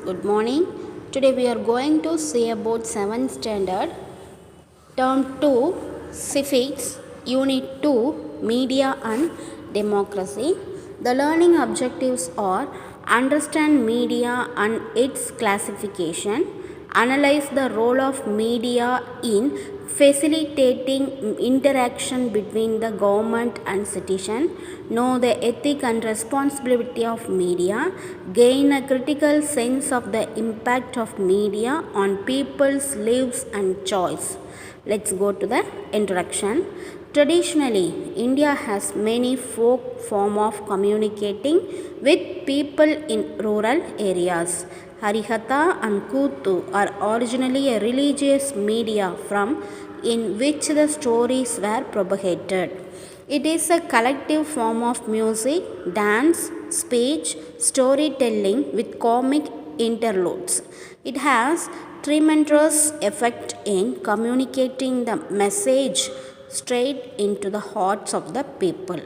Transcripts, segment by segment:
good morning. Today we are going to see about 7th standard, term 2, Civics, Unit 2, Media and Democracy. The learning objectives are understand media and its classification, analyze the role of media in facilitating interaction between the government and citizen, know the ethic and responsibility of media, gain a critical sense of the impact of media on people's lives and choice. Let's go to the introduction. Traditionally, India has many folk form of communicating with people in rural areas. Harihata and Kuttu are originally a religious media from in which the stories were propagated. It is a collective form of music, dance, speech, storytelling with comic interludes. It has tremendous effect in communicating the message straight into the hearts of the people.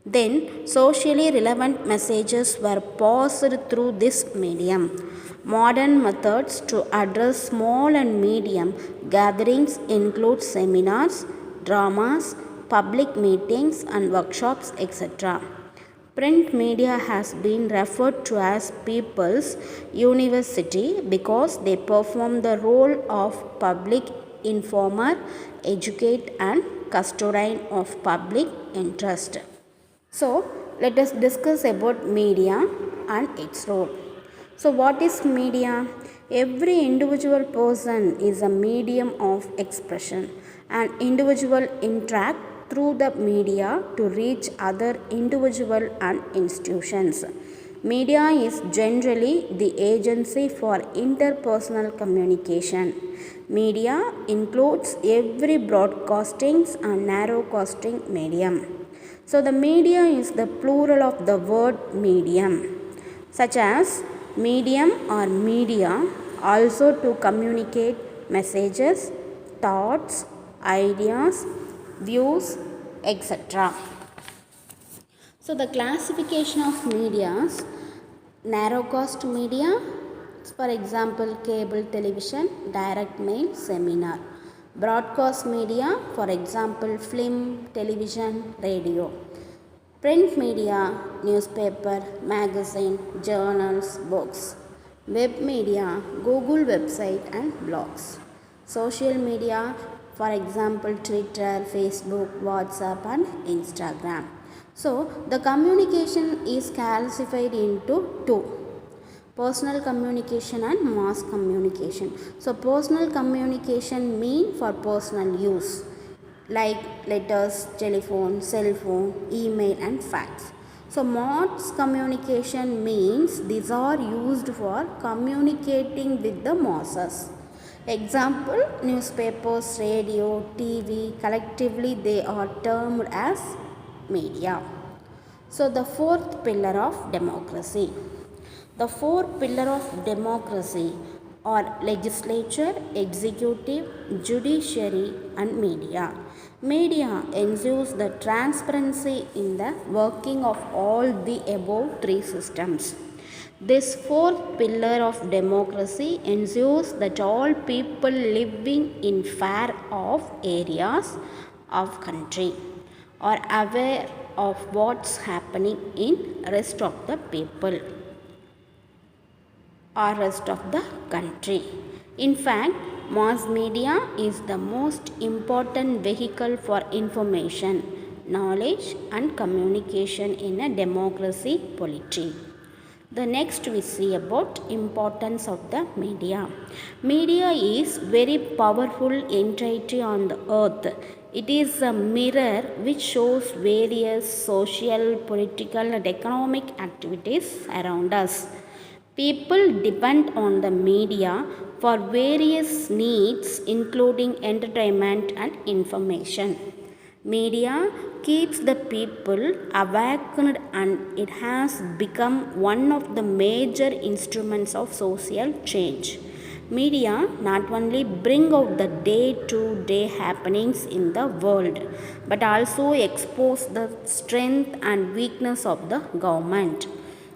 Then, socially relevant messages were passed through this medium. Modern methods to address small and medium gatherings include seminars, dramas, public meetings, and workshops, etc. Print media has been referred to as people's university because they perform the role of public informer, educate, and custodian of public interest. So, let us discuss about media and its role. So, what is media? Every individual person is a medium of expression. An individual interact through the media to reach other individual and institutions. Media is generally the agency for interpersonal communication. Media includes every broadcasting and narrowcasting medium. So, the media is the plural of the word medium, such as medium or media, also to communicate messages, thoughts, ideas, views, etc. So, the classification of medias: narrowcast media, for example, cable television, direct mail, seminar. Broadcast media, for example, film, television, radio. Print media, newspaper, magazine, journals, books. Web media, Google website and blogs. Social media, for example, Twitter, Facebook, WhatsApp and Instagram. So, the communication is classified into two: personal communication and mass communication. So, personal communication mean for personal use like letters, telephone, cell phone, email and fax. So, mass communication means these are used for communicating with the masses. Example, newspapers, radio, TV, collectively they are termed as media. So, the fourth pillar of democracy. The four pillars of democracy are legislature, executive, judiciary and media. Media ensures the transparency in the working of all the above three systems. This fourth pillar of democracy ensures that all people living in fair off areas of country are aware of what's happening in rest of the people or rest of the country. In fact, mass media is the most important vehicle for information, knowledge and communication in a democracy polity. The next we see about importance of the media. Media is very powerful entity on the earth. It is a mirror which shows various social, political and economic activities around us. People depend on the media for various needs including entertainment and information. Media keeps the people awakened and it has become one of the major instruments of social change. Media not only bring out the day-to-day happenings in the world but also expose the strength and weakness of the government.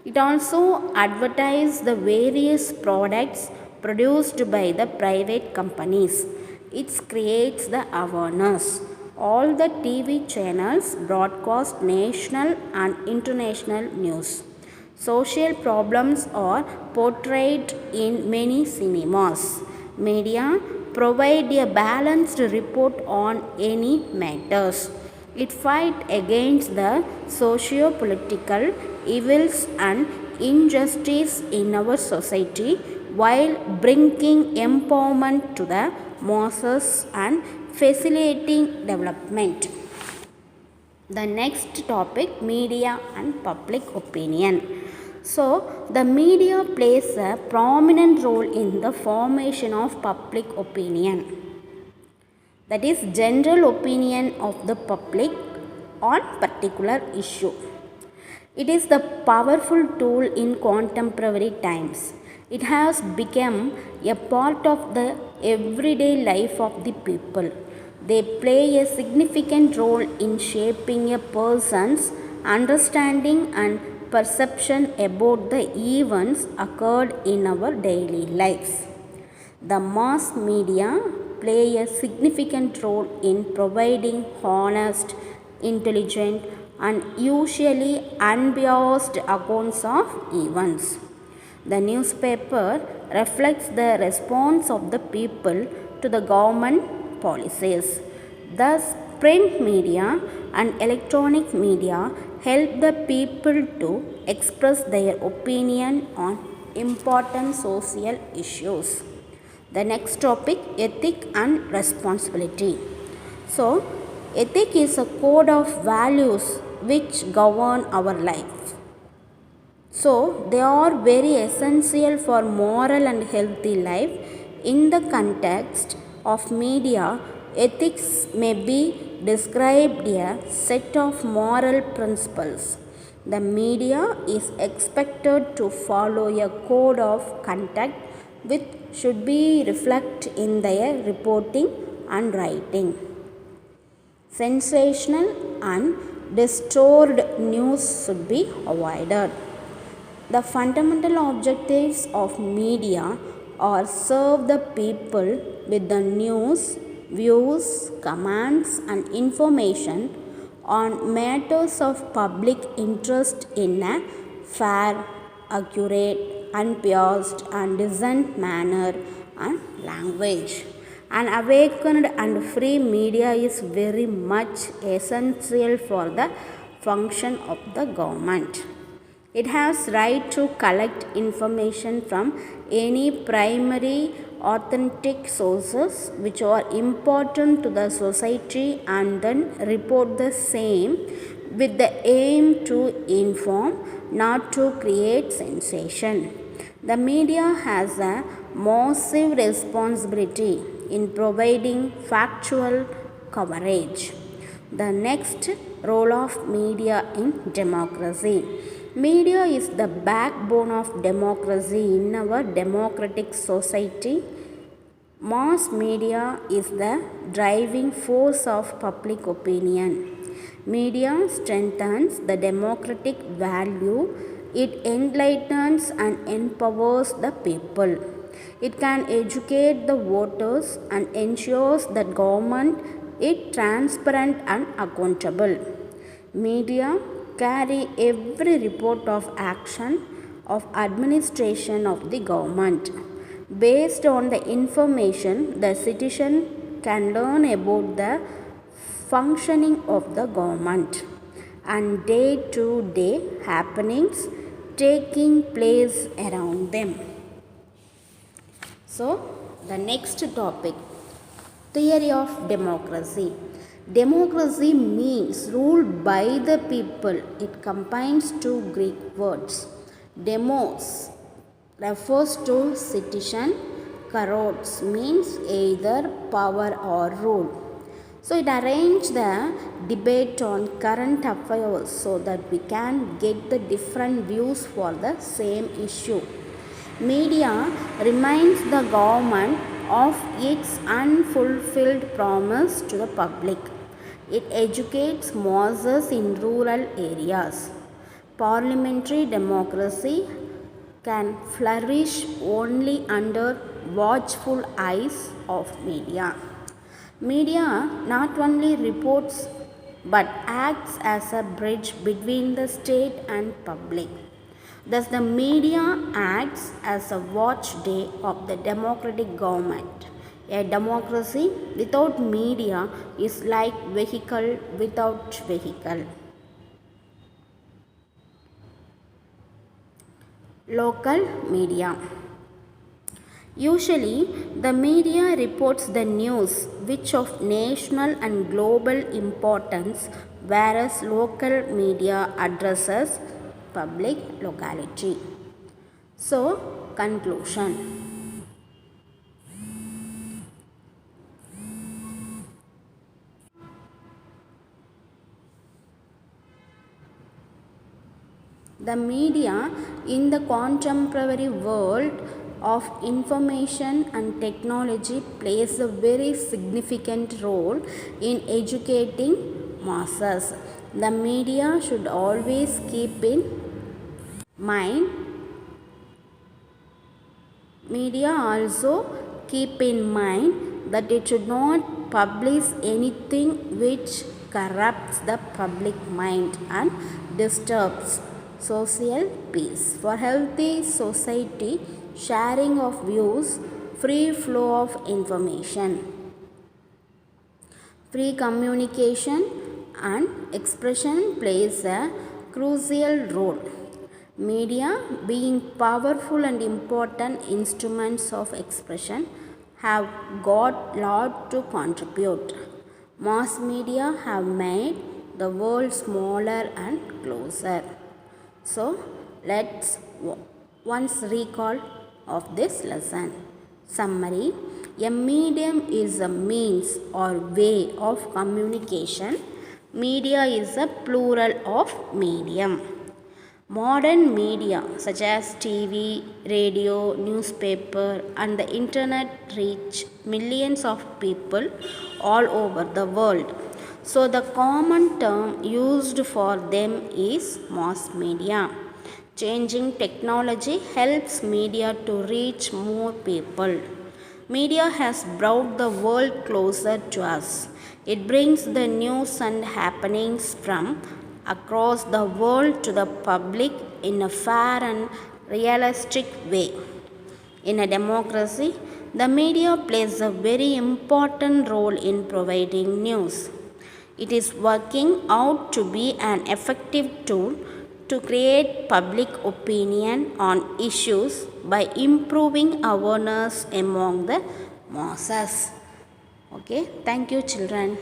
It also advertises the various products produced by the private companies. It creates the awareness. All the TV channels broadcast national and international news. Social problems are portrayed in many cinemas. Media provide a balanced report on any matters. It fights against the socio-political evils and injustice in our society while bringing empowerment to the masses and facilitating development. The next topic, media and public opinion. So, the media plays a prominent role in the formation of public opinion. That is general opinion of the public on particular issue. It is the powerful tool in contemporary times. It has become a part of the everyday life of the people. They play a significant role in shaping a person's understanding and perception about the events occurred in our daily lives. The mass media play a significant role in providing honest, intelligent, and usually unbiased accounts of events. The newspaper reflects the response of the people to the government policies. Thus, print media and electronic media help the people to express their opinion on important social issues. The next topic, ethic and responsibility. So, ethic is a code of values which govern our life. So, they are very essential for moral and healthy life. In the context of media, ethics may be described a set of moral principles. The media is expected to follow a code of conduct which should be reflected in their reporting and writing. Sensational and distorted news should be avoided. The fundamental objectives of media are serve the people with the news, views, commands and information on matters of public interest in a fair, accurate, unbiased and decent manner and language. An awakened and free media is very much essential for the function of the government. It has right to collect information from any primary authentic sources which are important to the society and then report the same with the aim to inform, not to create sensation. The media has a massive responsibility in providing factual coverage. The next, role of media in democracy. Media is the backbone of democracy in our democratic society. Mass media is the driving force of public opinion. Media strengthens the democratic value. It enlightens and empowers the people. It can educate the voters and ensures that government is transparent and accountable. Media carry every report of action of administration of the government. Based on the information, the citizen can learn about the functioning of the government and day-to-day happenings taking place around them. So, the next topic, theory of democracy. Democracy means ruled by the people. It combines two Greek words. Demos refers to citizen, karos means either power or rule. So it arranges the debate on current affairs so that we can get the different views for the same issue. Media reminds the government of its unfulfilled promise to the public. It educates masses in rural areas. Parliamentary democracy can flourish only under watchful eyes of media. Media not only reports but acts as a bridge between the state and public. Thus, the media acts as a watchday of the democratic government. A democracy without media is like vehicle without vehicle. Local media. Usually, the media reports the news which of national and global importance, whereas local media addresses public locality. So, conclusion. The media in the contemporary world of information and technology plays a very significant role in educating masses. The media should always keep in mind. Media also keep in mind that it should not publish anything which corrupts the public mind and disturbs social peace. For healthy society, sharing of views, free flow of information, free communication and expression plays a crucial role. Media, being powerful and important instruments of expression, have got lot to contribute. Mass media have made the world smaller and closer. So, let's once recall of this lesson. Summary: a medium is a means or way of communication. Media is a plural of medium. Modern media such as TV, radio, newspaper and the internet reach millions of people all over the world. So the common term used for them is mass media. Changing technology helps media to reach more people. Media has brought the world closer to us. It brings the news and happenings from across the world to the public in a fair and realistic way. In a democracy, the media plays a very important role in providing news. It is working out to be an effective tool to create public opinion on issues by improving awareness among the masses. Okay, thank you, children.